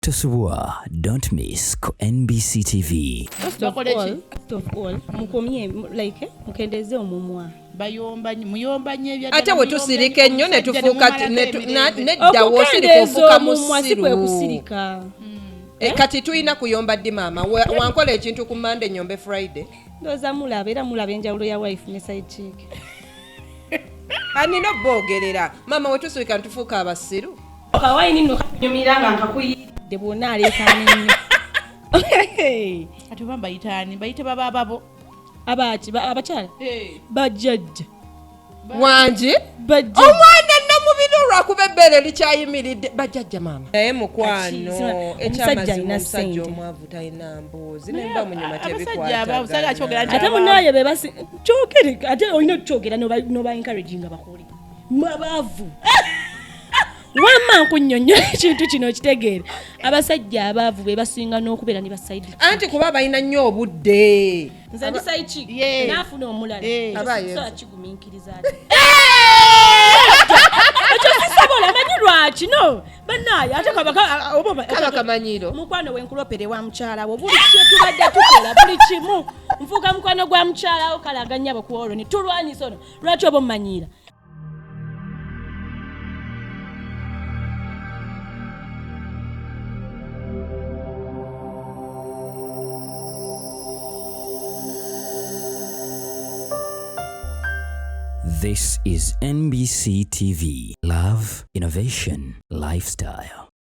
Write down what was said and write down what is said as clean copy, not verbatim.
Tosubwa, don't miss ko MBCTV. First of all, mukomye like mukendeze omumwa. Muyomba nnyo ebyadala. Ate bwe tusirika ennyo ne tufuuka nedda wosirika ofuuka musiru. Kati tulina kuyomba ddi maama? Wankola ekintu ku Monday nyombe Friday. Ndoza mulaba era mulaba enjawulo ya wife ne side chick. Anina boogerera. Maama we tusirika ntufuuka abasiru. Kawaii nino nyumiranga nkakuyidde bonna aleekaana nnyo. Ate bamba yitaani bayite bababo. Abakyala? Bajjajja. Wangi? Bajjajja. Omwana namubiri olwakuba ebbere likyayimiridde. Bajjajja maama. Naye mukwano ekyamazima omwavu talina mboozi nemba munyuma tebikwata. Ate munaye be basi kyogere ate olina okukyogera noba encouraging bakole. Mabaavu. Wamma nkunyonnyola ekintu kino okitegeere. Abasajja abaavu be basinga n'okubeera ne baside. Anti kuba balina nnyo obudde. Nze ndi side chick. Naafuna omulala. Abaye kigumiikiriza ate. Ekyo sisobola manyi lwaki no. Bannaye ate kaba kamanyiro. Mukwano wenkulopere wa mukyala wo buli kye tubadde tukola buli kimu. Nfuuka mukwano gwa mukyala wo kalaga nnyabo ku olwo ne tulwanyisa ono. Lwaki oba mmanyiira? This is MBCTV. Love, innovation, lifestyle.